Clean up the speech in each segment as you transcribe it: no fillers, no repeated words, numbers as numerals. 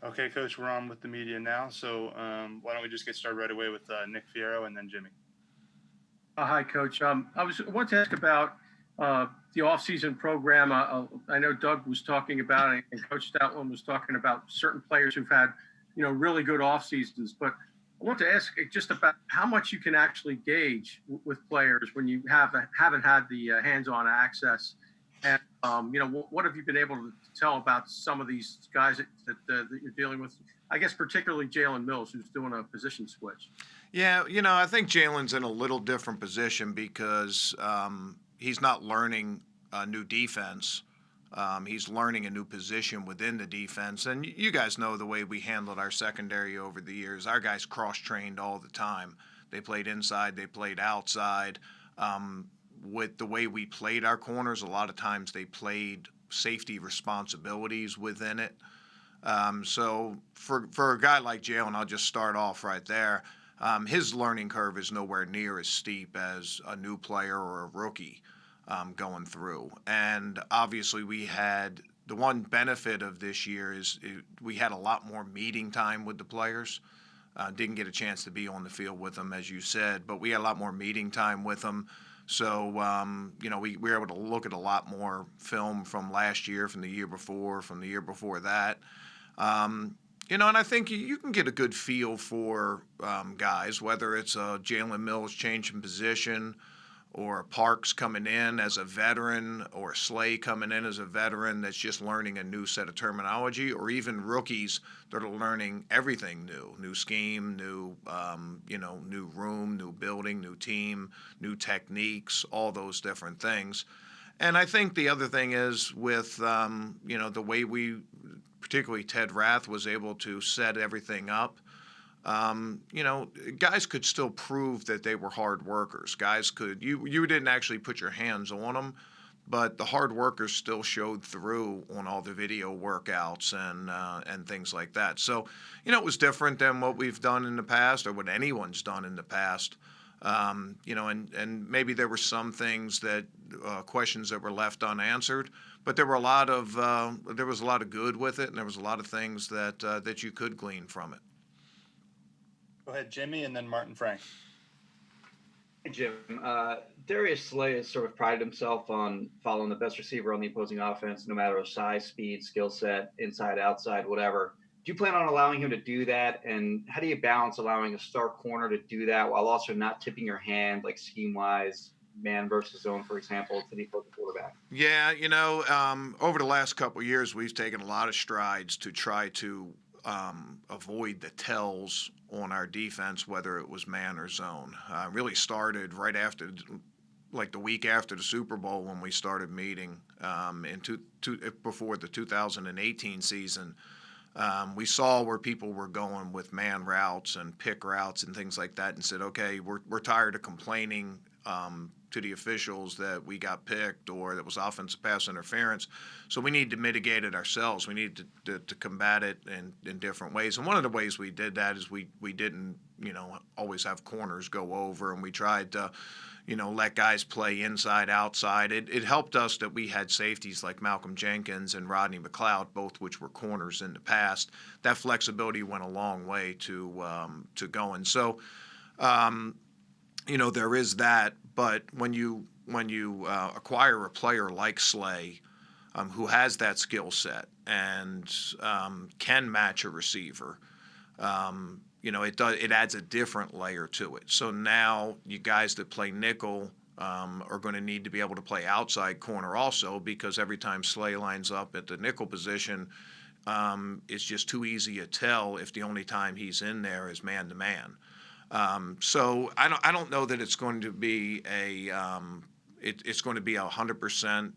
Okay, Coach, we're on with the media now. So why don't we just get started right away with Nick Fierro and then Jimmy? Hi, Coach. I wanted to ask about the off-season program. I know Doug was talking about it, and Coach Stoutland was talking about certain players who've had, really good off seasons. But I want to ask just about how much you can actually gauge with players when you haven't had the hands-on access, and what have you been able to tell about some of these guys that you're dealing with? I guess particularly Jalen Mills, who's doing a position switch. Yeah, I think Jalen's in a little different position because he's not learning a new defense. He's learning a new position within the defense. And you guys know the way we handled our secondary over the years. Our guys cross-trained all the time. They played inside, they played outside. With the way we played our corners, a lot of times they played safety responsibilities within it. So for a guy like Jalen, I'll just start off right there. His learning curve is nowhere near as steep as a new player or a rookie going through. And obviously, we had the one benefit of this year is we had a lot more meeting time with the players. Didn't get a chance to be on the field with them, as you said, but we had a lot more meeting time with them. So, we were able to look at a lot more film from last year, from the year before, from the year before that. And I think you can get a good feel for guys, whether it's a Jalen Mills changing position or a Parks coming in as a veteran or a Slay coming in as a veteran that's just learning a new set of terminology, or even rookies that are learning everything new scheme, new room, new building, new team, new techniques, all those different things. And I think the other thing is with, the way particularly Ted Rath was able to set everything up. Guys could still prove that they were hard workers. Guys could, you didn't actually put your hands on them, but the hard workers still showed through on all the video workouts and things like that. So, it was different than what we've done in the past or what anyone's done in the past. And maybe there were some things that questions that were left unanswered, but there was a lot of good with it, and there was a lot of things that you could glean from it. Go ahead, Jimmy, and then Martin Frank. Hey, Jim. Darius Slay has sort of prided himself on following the best receiver on the opposing offense, no matter size, speed, skill set, inside, outside, whatever. Do you plan on allowing him to do that? And how do you balance allowing a star corner to do that while also not tipping your hand, like scheme-wise, man versus zone, for example, to the opposing quarterback? Yeah, over the last couple of years, we've taken a lot of strides to try to avoid the tells on our defense, whether it was man or zone. Really started right after, like the week after the Super Bowl when we started meeting before the 2018 season. We saw where people were going with man routes and pick routes and things like that, and said, okay, we're tired of complaining to the officials that we got picked or that was offensive pass interference. So we need to mitigate it ourselves. We need to combat it in different ways. And one of the ways we did that is we didn't, always have corners go over, and we tried to, let guys play inside, outside. It helped us that we had safeties like Malcolm Jenkins and Rodney McLeod, both which were corners in the past. That flexibility went a long way to going. So, there is that. But when you acquire a player like Slay, who has that skill set and can match a receiver, it adds a different layer to it. So now you guys that play nickel are going to need to be able to play outside corner also, because every time Slay lines up at the nickel position, it's just too easy to tell if the only time he's in there is man to man. So I don't know that it's going to be it's going to be 100%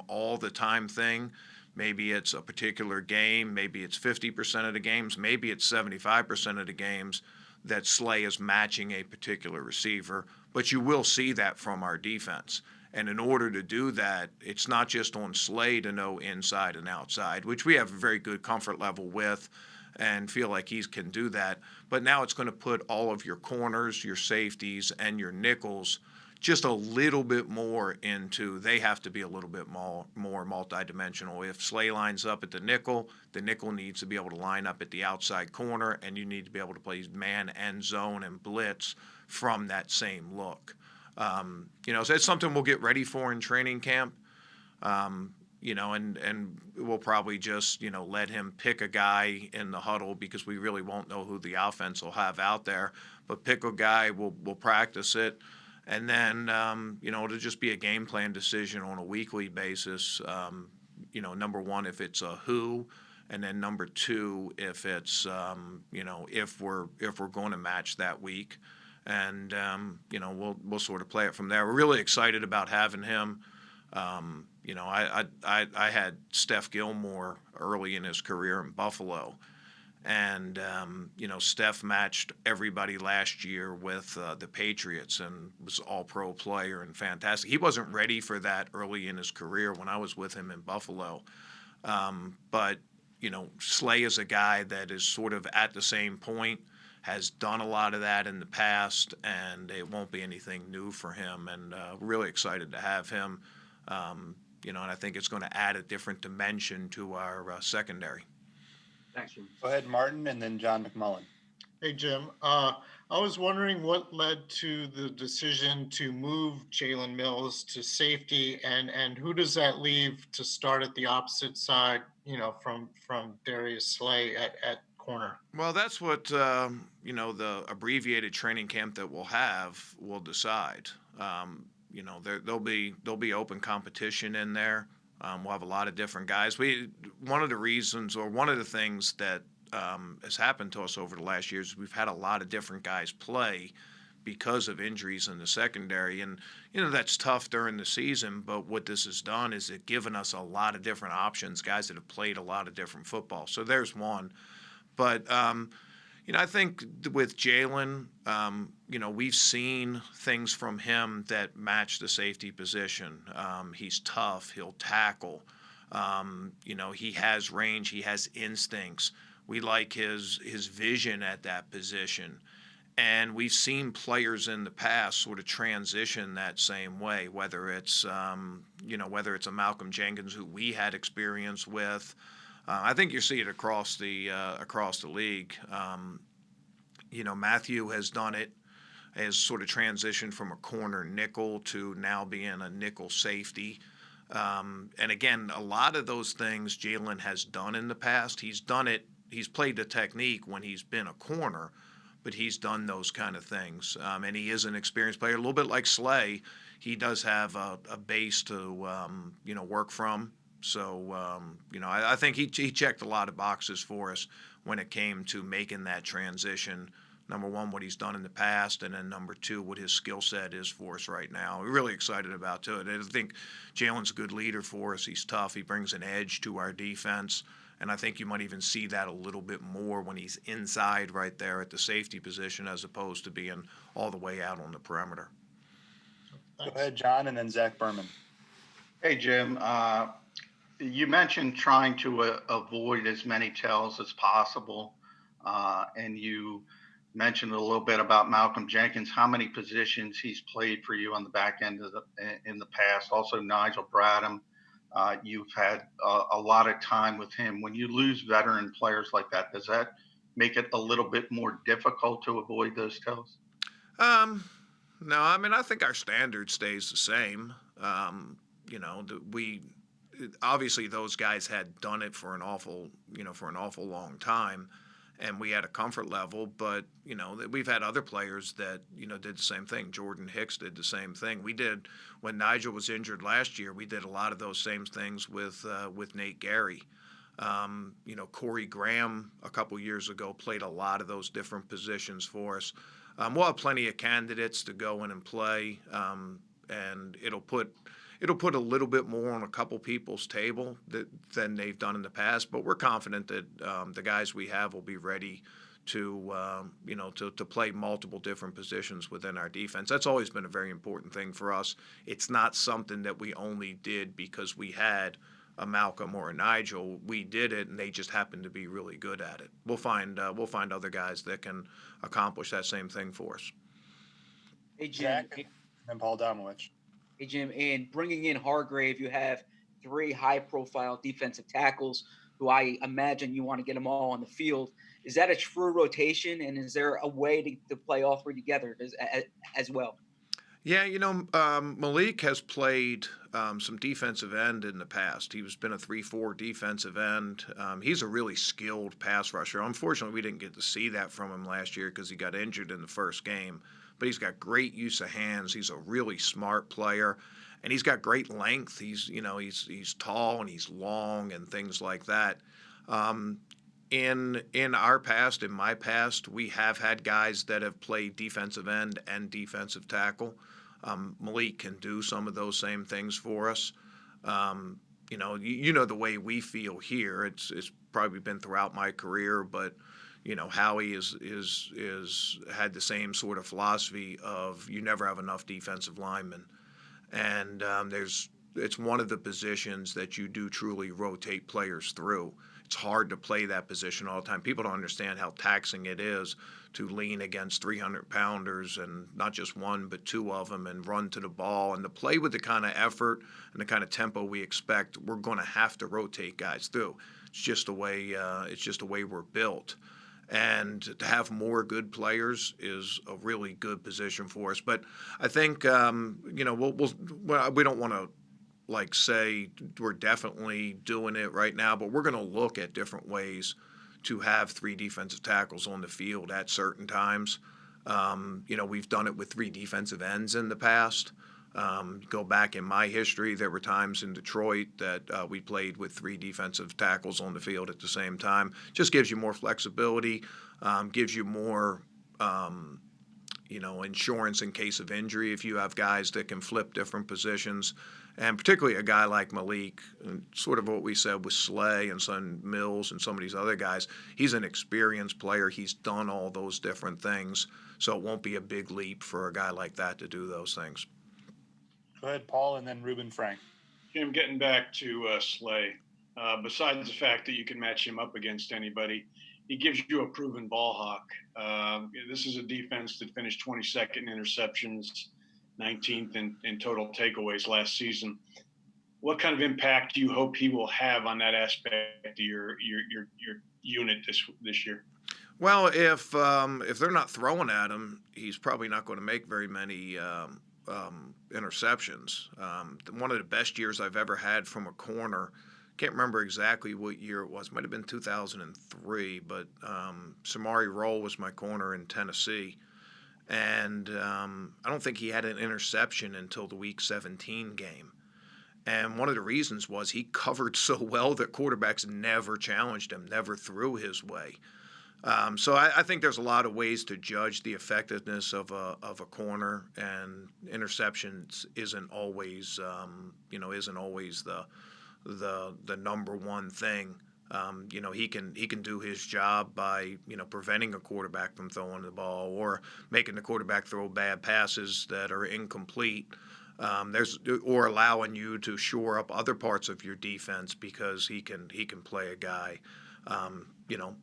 all the time thing. Maybe it's a particular game. Maybe it's 50% of the games. Maybe it's 75% of the games that Slay is matching a particular receiver. But you will see that from our defense. And in order to do that, it's not just on Slay to know inside and outside, which we have a very good comfort level with and feel like he can do that. But now it's going to put all of your corners, your safeties, and your nickels just a little bit more into, they have to be a little bit more multidimensional. If Slay lines up at the nickel needs to be able to line up at the outside corner, and you need to be able to play man and zone and blitz from that same look. So it's something we'll get ready for in training camp. And we'll probably just, let him pick a guy in the huddle, because we really won't know who the offense will have out there. But pick a guy, we'll practice it, and then, it'll just be a game plan decision on a weekly basis. Number one, if it's a who, and then number two, if it's, if we're going to match that week. And, we'll sort of play it from there. We're really excited about having him. I had Steph Gilmore early in his career in Buffalo, and Steph matched everybody last year with the Patriots and was all-pro player and fantastic. He wasn't ready for that early in his career when I was with him in Buffalo, but Slay is a guy that is sort of at the same point, has done a lot of that in the past, and it won't be anything new for him, and really excited to have him. And I think it's going to add a different dimension to our secondary. Thanks, Jim. Go ahead, Martin, and then John McMullen. Hey, Jim. I was wondering what led to the decision to move Jalen Mills to safety, and who does that leave to start at the opposite side, from Darius Slay at corner? Well, that's what, the abbreviated training camp that we'll have will decide. There'll be open competition in there. We'll have a lot of different guys. One of the things that has happened to us over the last years is we've had a lot of different guys play because of injuries in the secondary, and that's tough during the season. But what this has done is it's given us a lot of different options, guys that have played a lot of different football. So there's one, but. I think with Jalen, we've seen things from him that match the safety position. He's tough. He'll tackle. He has range. He has instincts. We like his vision at that position. And we've seen players in the past sort of transition that same way, whether it's a Malcolm Jenkins who we had experience with. I think you see it across the league. Matthew has done it, has sort of transitioned from a corner nickel to now being a nickel safety. And again, a lot of those things Jalen has done in the past. He's done it. He's played the technique when he's been a corner, but he's done those kind of things. And he is an experienced player, a little bit like Slay. He does have a base to work from. So, I think he checked a lot of boxes for us when it came to making that transition. Number one, what he's done in the past, and then number two, what his skill set is for us right now. We're really excited about it. I think Jalen's a good leader for us. He's tough. He brings an edge to our defense, and I think you might even see that a little bit more when he's inside right there at the safety position as opposed to being all the way out on the perimeter. Go ahead, John, and then Zach Berman. Hey, Jim. You mentioned trying to avoid as many tells as possible, and you mentioned a little bit about Malcolm Jenkins, how many positions he's played for you on the back end in the past. Also, Nigel Bradham, you've had a lot of time with him. When you lose veteran players like that, does that make it a little bit more difficult to avoid those tells? No, I think our standard stays the same. Obviously those guys had done it for an awful long time, and we had a comfort level, but we've had other players that did the same thing. Jordan Hicks did the same thing. We did when Nigel was injured last year. We did a lot of those same things with Nate Gary. Corey Graham a couple years ago played a lot of those different positions for us. We'll have plenty of candidates to go in and play, and it'll put a little bit more on a couple people's table than they've done in the past. But we're confident that the guys we have will be ready to play multiple different positions within our defense. That's always been a very important thing for us. It's not something that we only did because we had a Malcolm or a Nigel. We did it, and they just happened to be really good at it. We'll find other guys that can accomplish that same thing for us. Hey, Jim. and Paul Domowich. Hey, Jim, and bringing in Hargrave, you have 3 high-profile defensive tackles who I imagine you want to get them all on the field. Is that a true rotation, and is there a way to play all 3 together as well? Yeah, Malik has played some defensive end in the past. He's been a 3-4 defensive end. He's a really skilled pass rusher. Unfortunately, we didn't get to see that from him last year because he got injured in the first game. But he's got great use of hands. He's a really smart player, and he's got great length. He's tall and he's long and things like that. In our past, in my past, we have had guys that have played defensive end and defensive tackle. Malik can do some of those same things for us. The way we feel here. It's probably been throughout my career, but Howie is had the same sort of philosophy of you never have enough defensive linemen, and it's one of the positions that you do truly rotate players through. It's hard to play that position all the time. People don't understand how taxing it is to lean against 300-pounders and not just one but 2 of them and run to the ball and to play with the kind of effort and the kind of tempo we expect. We're going to have to rotate guys through. It's just the way we're built. And to have more good players is a really good position for us. But I think we don't want to say we're definitely doing it right now, but we're going to look at different ways to have 3 defensive tackles on the field at certain times. We've done it with 3 defensive ends in the past. Go back in my history, there were times in Detroit that we played with 3 defensive tackles on the field at the same time. Just gives you more flexibility, gives you more insurance in case of injury if you have guys that can flip different positions. And particularly a guy like Malik, sort of what we said with Slay and some Mills and some of these other guys, he's an experienced player. He's done all those different things, so it won't be a big leap for a guy like that to do those things. Go ahead, Paul, and then Ruben Frank. Jim, getting back to Slay, besides the fact that you can match him up against anybody, he gives you a proven ball hawk. This is a defense that finished 22nd in interceptions, 19th in total takeaways last season. What kind of impact do you hope he will have on that aspect of your unit this year? Well, if they're not throwing at him, he's probably not going to make very many interceptions. One of the best years I've ever had from a corner, can't remember exactly what year it was, might have been 2003, but Samari Roll was my corner in Tennessee. And I don't think he had an interception until the Week 17 game. And one of the reasons was he covered so well that quarterbacks never challenged him, never threw his way. So I think there's a lot of ways to judge the effectiveness of a corner, and interceptions isn't always the number one thing. He can do his job by preventing a quarterback from throwing the ball or making the quarterback throw bad passes that are incomplete. Or allowing you to shore up other parts of your defense because he can play a guy.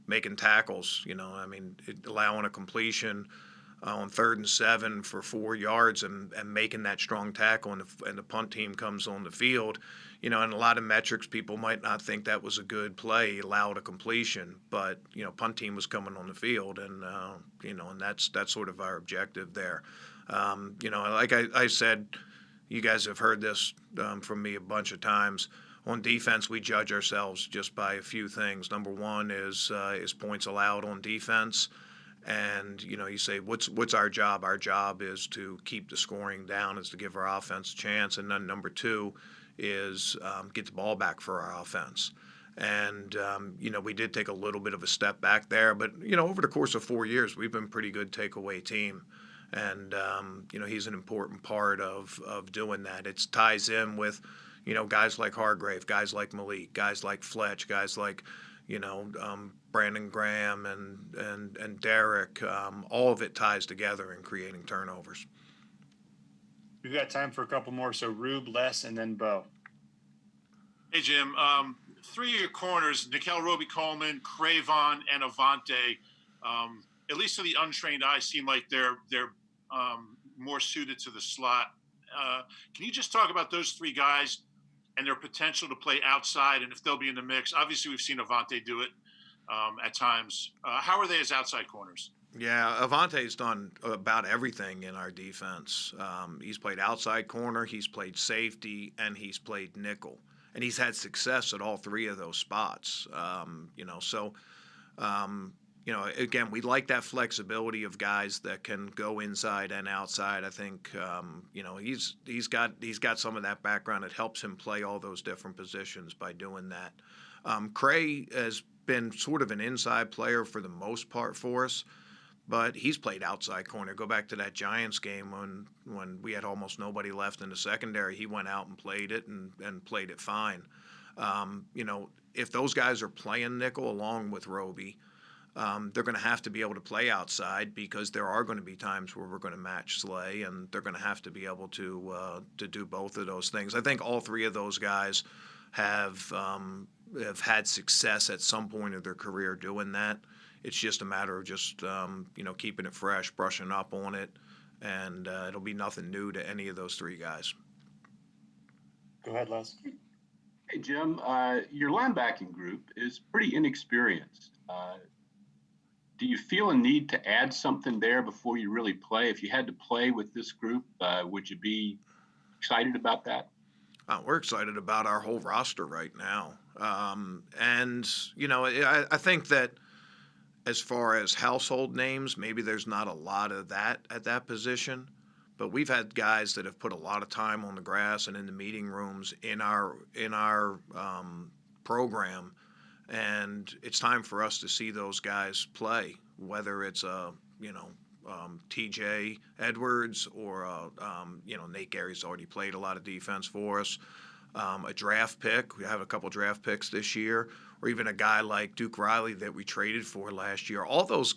Making tackles. Allowing a completion on 3rd and 7 for 4 yards and making that strong tackle, and the punt team comes on the field. In a lot of metrics, people might not think that was a good play. He allowed a completion, but punt team was coming on the field, and and that's sort of our objective there. Like I said, you guys have heard this from me a bunch of times. On defense, we judge ourselves just by a few things. Number one is points allowed on defense. And, you say, what's our job? Our job is to keep the scoring down, is to give our offense a chance. And then number 2 is get the ball back for our offense. And, we did take a little bit of a step back there. But, over the course of 4 years, we've been a pretty good takeaway team. And, he's an important part of doing that. It ties in with, guys like Hargrave, guys like Malik, guys like Fletch, guys like, Brandon Graham and Derek. All of it ties together in creating turnovers. We've got time for a couple more. So Rube, Les, and then Bo. Hey, Jim. 3 of your corners, Nickel Roby-Coleman, Cravon, and Avante, at least to the untrained eye, seem like they're more suited to the slot. Can you just talk about those three guys and their potential to play outside, and if they'll be in the mix? Obviously, we've seen Avante do it at times. How are they as outside corners? Yeah, Avante's done about everything in our defense. He's played outside corner, he's played safety, and he's played nickel. And he's had success at all three of those spots. Again, we like that flexibility of guys that can go inside and outside. I think, he's got some of that background. It helps him play all those different positions by doing that. Cray has been sort of an inside player for the most part for us, but he's played outside corner. Go back to that Giants game when we had almost nobody left in the secondary. He went out and played it and played it fine. If those guys are playing nickel along with Roby, they're going to have to be able to play outside, because there are going to be times where we're going to match Slay, and they're going to have to be able to do both of those things. I think all three of those guys have had success at some point of their career doing that. It's just a matter of just keeping it fresh, brushing up on it, and it'll be nothing new to any of those three guys. Go ahead, Les. Hey, Jim. Your linebacking group is pretty inexperienced. Do you feel a need to add something there before you really play? If you had to play with this group, would you be excited about that? We're excited about our whole roster right now. I think that as far as household names, maybe there's not a lot of that at that position. But we've had guys that have put a lot of time on the grass and in the meeting rooms in our program. And it's time for us to see those guys play, whether it's TJ Edwards or Nate Gary's already played a lot of defense for us. A draft pick. We have a couple draft picks this year, or even a guy like Duke Riley that we traded for last year. All those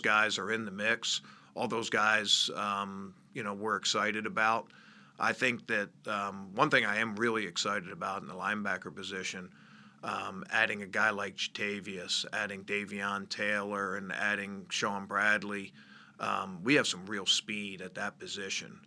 guys are in the mix. All those guys, we're excited about. I think that one thing I am really excited about in the linebacker position, adding a guy like Jatavius, adding Davion Taylor, and adding Sean Bradley, we have some real speed at that position.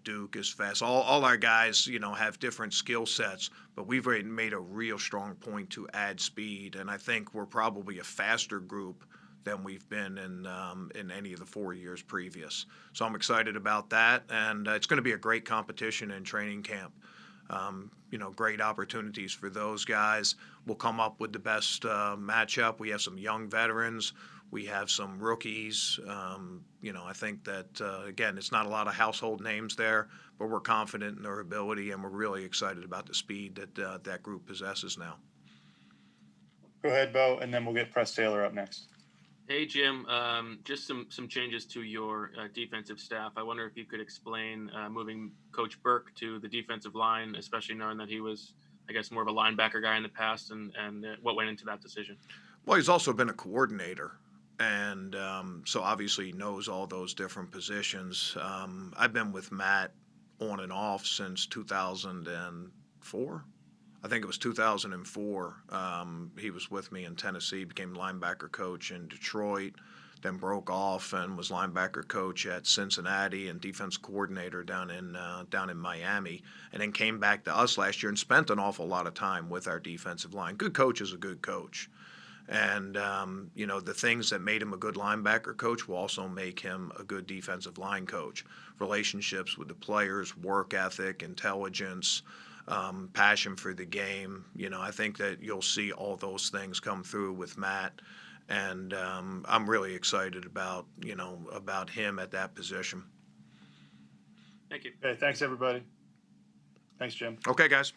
Duke is fast. All our guys, have different skill sets, but we've made a real strong point to add speed, and I think we're probably a faster group than we've been in any of the 4 years previous. So I'm excited about that, and it's going to be a great competition in training camp. Great opportunities for those guys. We'll come up with the best matchup. We have some young veterans. We have some rookies. I think that, again, it's not a lot of household names there, but we're confident in their ability, and we're really excited about the speed that that group possesses now. Go ahead, Bo, and then we'll get Press Taylor up next. Hey, Jim. Just some changes to your defensive staff. I wonder if you could explain moving Coach Burke to the defensive line, especially knowing that he was, I guess, more of a linebacker guy in the past, and what went into that decision. Well, he's also been a coordinator, and so obviously he knows all those different positions. I've been with Matt on and off since 2004. I think it was 2004. He was with me in Tennessee, became linebacker coach in Detroit, then broke off and was linebacker coach at Cincinnati and defense coordinator down in Miami, and then came back to us last year and spent an awful lot of time with our defensive line. Good coach is a good coach. And, the things that made him a good linebacker coach will also make him a good defensive line coach. Relationships with the players, work ethic, intelligence, passion for the game. I think that you'll see all those things come through with Matt, and I'm really excited about him at that position. Thank you. Okay, thanks everybody. Thanks, Jim. Okay, guys.